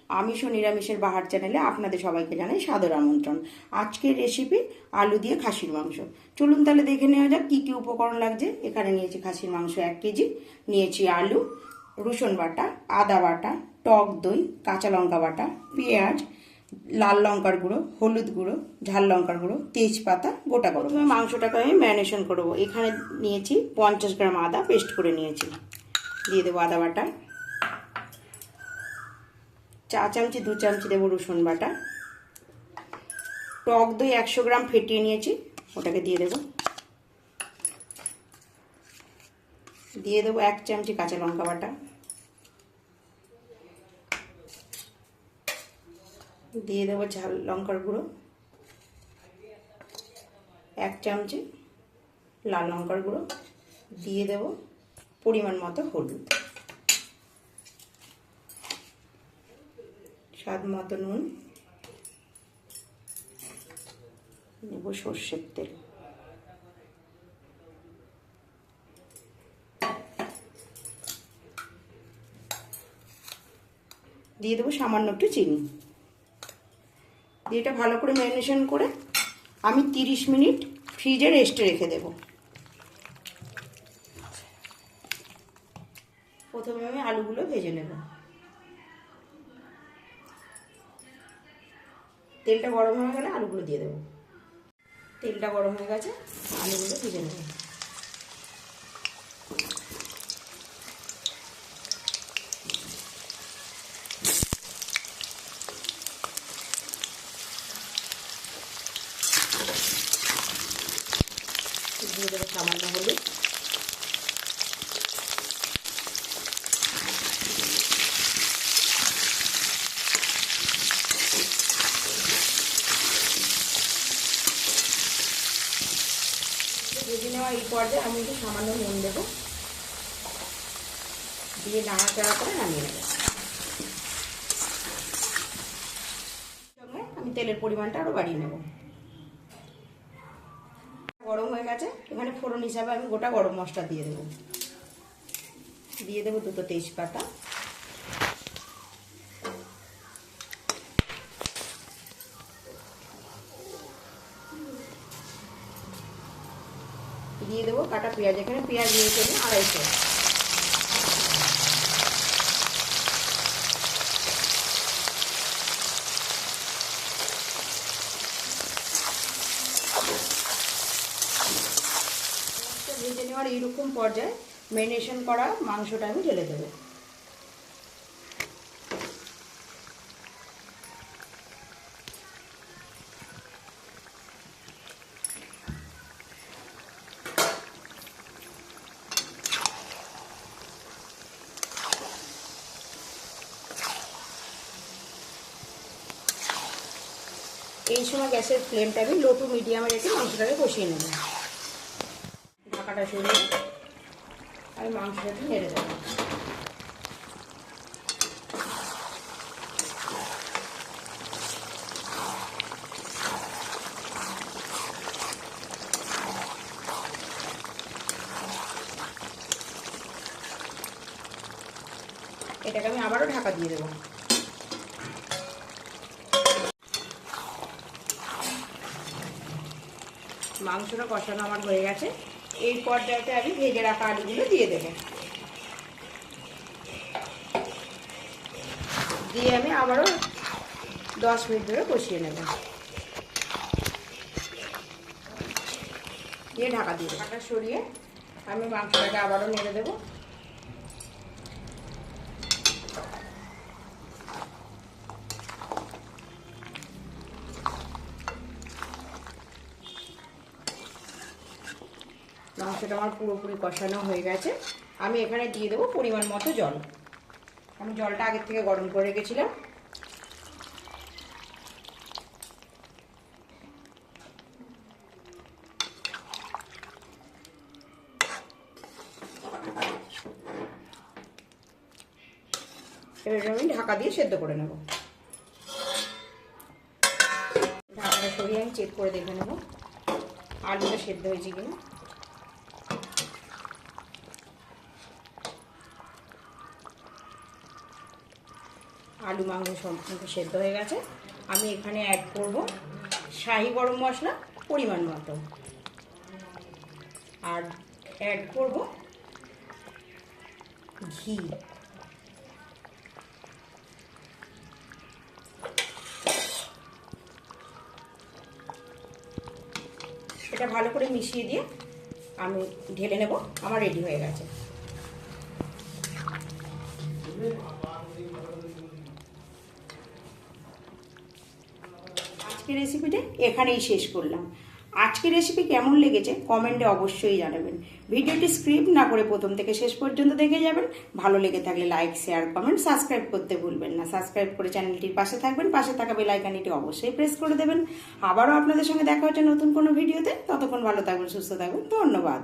আমিষ ও নিরামিষের বাহার চ্যানেলে আপনাদের সবাইকে জানাই সাদর আমন্ত্রণ। আজকের রেসিপি আলু দিয়ে খাসির মাংস। চলুন তাহলে দেখে নেওয়া যাক কী কী উপকরণ লাগছে। এখানে নিয়েছি খাসির মাংস 1 কেজি, নিয়েছি আলু, রসুন বাটা, আদা বাটা, টক দই, কাঁচা লঙ্কা বাটা, পেঁয়াজ, লাল লঙ্কার গুঁড়ো, হলুদ গুঁড়ো, ঝাল লঙ্কার গুঁড়ো, তেজপাতা, গোটা গরম। মাংসটাকে আমি ম্যারিনেশন করবো। এখানে নিয়েছি 50 গ্রাম আদা পেস্ট করে নিয়েছি, দিয়ে দেবো আদা বাটা। 4 চামচি 2 চামচি দেবো রসুন বাটা। টক দই 100 গ্রাম ফেটিয়ে নিয়েছি, ওটাকে দিয়ে দেবো। দিয়ে দেবো 1 চামচি কাঁচা লঙ্কা বাটা, দিয়ে দেবো ঝাল লঙ্কার গুঁড়ো 1 চামচি, লাল লঙ্কার গুঁড়ো, দিয়ে দেবো পরিমাণ মতো হলুদ, স্বাদ মতো নুন, নেব সর্ষের তেল, দিয়ে দেবো সামান্য একটু চিনি। দিয়ে এটা ভালো করে ম্যারিনেশন করে আমি 30 মিনিট ফ্রিজে রেস্টে রেখে দেব। প্রথমে আমি আলুগুলো ভেজে নেব। তেলটা গরম হয়ে গেলে আলুগুলো দিয়ে দেবো। তেলটা গরম হয়ে গেছে, আলুগুলো ভেজে নেব। দিয়ে দেবো সামান্য হলুদ, ভেজে নেওয়া এই পর্যায়ে আমি একটু সামান্য নুন দেবো, দিয়ে নাড়াচাড়া করে নামিয়ে নেব। সঙ্গে আমি তেলের পরিমাণটা আরও বাড়িয়ে নেব। গরম হয়ে গেছে, এখানে ফোড়ন হিসাবে আমি গোটা গরম মশলা দিয়ে দেবো। দিয়ে দেবো 2টো তেজপাতা, দিয়ে দেবো কাটা পেঁয়াজ। এখানে পেঁয়াজ নিয়েছি আমি 250। ভেজে নেওয়ার এইরকম পর্যায়ে ম্যারিনেশন করা মাংসটা আমি ঢেলে দেবো। এই সময় গ্যাসের ফ্লেমটা আমি লো টু মিডিয়ামে রেখে মাংসটাকে কষিয়ে নেব। ঢাকাটা সরিয়ে আমি মাংসটাকে নেড়ে দেবো। এটাকে আমি আবারও ঢাকা দিয়ে দেবো। মাংসটা কষানো আমার হয়ে গেছে। এই পর্যায়ে আমি ভেজে রাখা আলুগুলো দিয়ে দেবো। দিয়ে আমি আবারও 10 মিনিট ধরে কষিয়ে নেব। দিয়ে ঢাকা দিয়ে দেবো। ঢাকা সরিয়ে আমি মাংসটাকে আবারও নেড়ে দেবো। মাংসটা আমার পুরোপুরি কষানো হয়ে গেছে। আমি এখানে দিয়ে দেবো পরিমাণ মতো জল। আমি জলটা আগের থেকে গরম করে রেখেছিলাম। এবার আমি ঢাকা দিয়ে সেদ্ধ করে নেব। ঢাকাটা সরিয়ে আমি চেক করে দেখে নেব আলুটা সেদ্ধ হয়েছে কিনা। আলু মাংস সম্পূর্ণ সেদ্ধ হয়ে গেছে। আমি এখানে অ্যাড করব শাহি গরম মশলা পরিমাণ মতো, আর অ্যাড করব ঘি। এটা ভালো করে মিশিয়ে দিয়ে আমি ঢেলে নেব। আমার রেডি হয়ে গেছে। আজকের রেসিপিটা এখানেই শেষ করলাম। আজকের রেসিপি কেমন লেগেছে কমেন্টে অবশ্যই জানাবেন। ভিডিওটি স্ক্রিপ্ট না করে প্রথম থেকে শেষ পর্যন্ত দেখে যাবেন। ভালো লেগে থাকলে লাইক, শেয়ার, কমেন্ট, সাবস্ক্রাইব করতে ভুলবেন না। সাবস্ক্রাইব করে চ্যানেলটির পাশে থাকবেন, পাশে থাকা বেল আইকনটি অবশ্যই প্রেস করে দেবেন। আবারও আপনাদের সঙ্গে দেখা হচ্ছে নতুন কোনো ভিডিওতে। ততক্ষণ ভালো থাকবেন, সুস্থ থাকবেন। ধন্যবাদ।